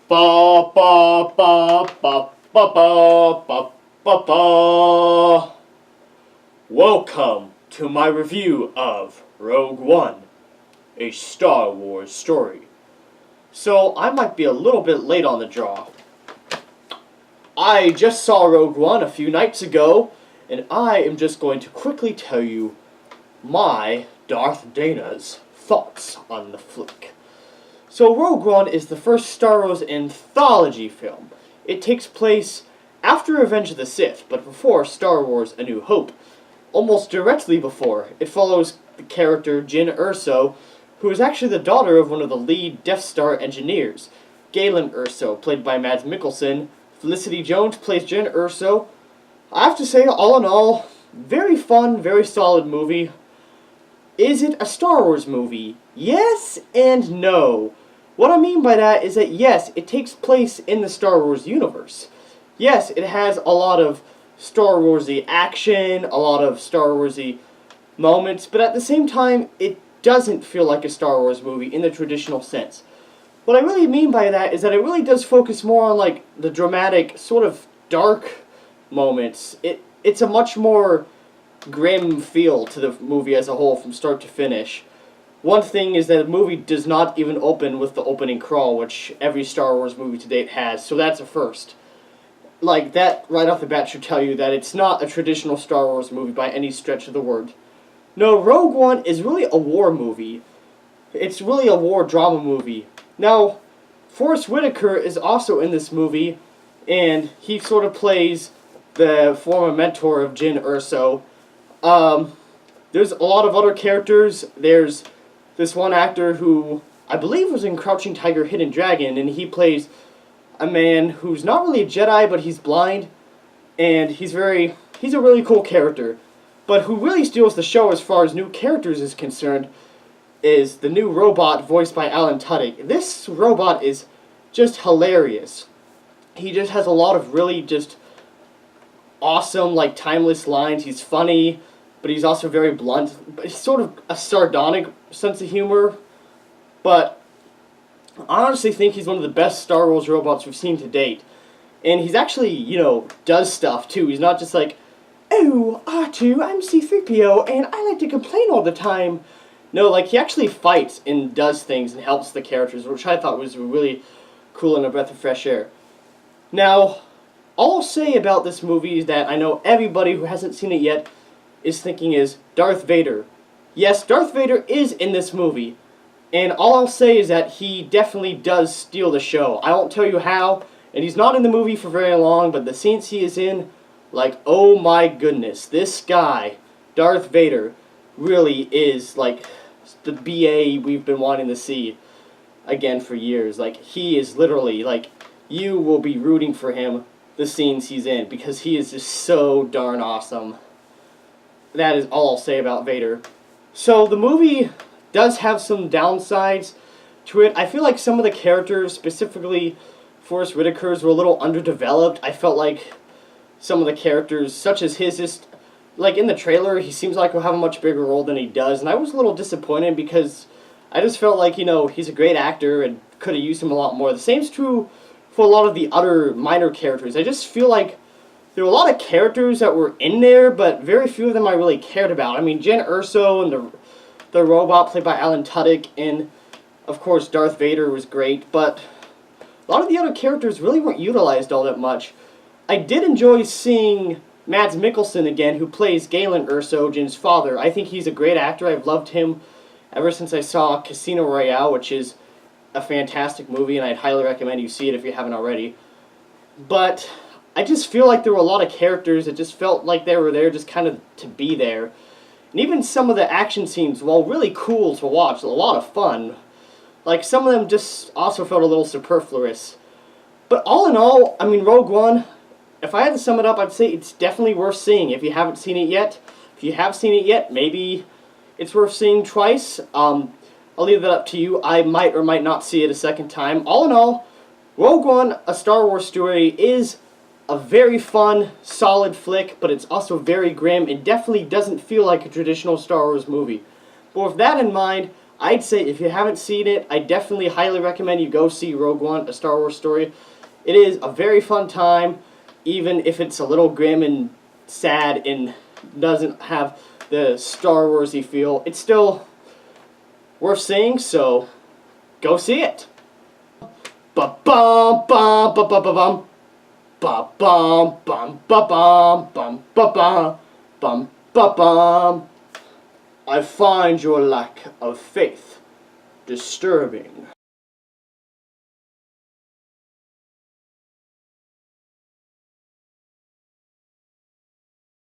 Ba ba ba ba ba ba ba ba ba. Welcome to my review of Rogue One, a Star Wars story. So I might be a little bit late on the draw. I just saw Rogue One a few nights ago, and I am just going to quickly tell you my Darth Dana's thoughts on the flick. So Rogue One is the first Star Wars anthology film. It takes place after Revenge of the Sith, but before Star Wars A New Hope. Almost directly before. It follows the character Jyn Erso, who is actually the daughter of one of the lead Death Star engineers. Galen Erso, played by Mads Mikkelsen. Felicity Jones plays Jyn Erso. I have to say, all in all, very fun, very solid movie. Is it a Star Wars movie? Yes and no. What I mean by that is that yes, it takes place in the Star Wars universe. Yes, it has a lot of Star Wars-y action, a lot of Star Wars-y moments, but at the same time, it doesn't feel like a Star Wars movie in the traditional sense. What I really mean by that is that it really does focus more on like the dramatic, sort of dark moments. It's a much more grim feel to the movie as a whole from start to finish. One thing is that the movie does not even open with the opening crawl, which every Star Wars movie to date has, so that's a first. Like, that right off the bat should tell you that it's not a traditional Star Wars movie by any stretch of the word. No, Rogue One is really a war movie. It's really a war drama movie. Now, Forrest Whitaker is also in this movie, and he sort of plays the former mentor of Jyn Erso. There's a lot of other characters. There's this one actor who I believe was in Crouching Tiger, Hidden Dragon, and he plays a man who's not really a Jedi, but he's blind, and he's a really cool character. But who really steals the show as far as new characters is concerned is the new robot voiced by Alan Tudyk. This robot is just hilarious. He just has a lot of really just awesome, like, timeless lines. He's funny, but he's also very blunt. But he's sort of a sardonic sense of humor. But I honestly think he's one of the best Star Wars robots we've seen to date. And he's actually, does stuff, too. He's not just like, "Oh, R2, I'm C-3PO, and I like to complain all the time." No, like, he actually fights and does things and helps the characters, which I thought was really cool and a breath of fresh air. Now, all I'll say about this movie is that I know everybody who hasn't seen it yet is thinking is Darth Vader. Yes, Darth Vader is in this movie. And all I'll say is that he definitely does steal the show. I won't tell you how, and he's not in the movie for very long, but the scenes he is in, like, oh my goodness, this guy, Darth Vader, really is, like, the BA we've been wanting to see again for years. Like, he is literally, like, you will be rooting for him the scenes he's in, because he is just so darn awesome. That is all I'll say about Vader. So, the movie does have some downsides to it. I feel like some of the characters, specifically Forrest Whitaker's, were a little underdeveloped. I felt like some of the characters, such as his, just, like, in the trailer, he seems like he'll have a much bigger role than he does, and I was a little disappointed because I just felt like, he's a great actor and could have used him a lot more. The same's true for a lot of the other minor characters. I just feel like there were a lot of characters that were in there, but very few of them I really cared about. I mean, Jyn Erso and the robot played by Alan Tudyk, and of course Darth Vader was great, but a lot of the other characters really weren't utilized all that much. I did enjoy seeing Mads Mikkelsen again, who plays Galen Erso, Jyn's father. I think he's a great actor. I've loved him ever since I saw Casino Royale, which is a fantastic movie, and I'd highly recommend you see it if you haven't already. But I just feel like there were a lot of characters that just felt like they were there just kind of to be there. And even some of the action scenes, while really cool to watch, a lot of fun, like, some of them just also felt a little superfluous. But all in all, I mean, Rogue One, if I had to sum it up, I'd say it's definitely worth seeing if you haven't seen it yet. If you have seen it yet, maybe it's worth seeing twice. I'll leave that up to you. I might or might not see it a second time. All in all, Rogue One, A Star Wars Story, is a very fun, solid flick, but it's also very grim. It definitely doesn't feel like a traditional Star Wars movie. But with that in mind, I'd say if you haven't seen it, I definitely highly recommend you go see Rogue One, A Star Wars Story. It is a very fun time, even if it's a little grim and sad and doesn't have the Star Warsy feel. It's still worth seeing, so go see it. Ba-bum, bum, ba-ba-ba-bum. Ba-bum, bum, ba-bum, bum, ba-bum, bum, ba-bum. I find your lack of faith disturbing.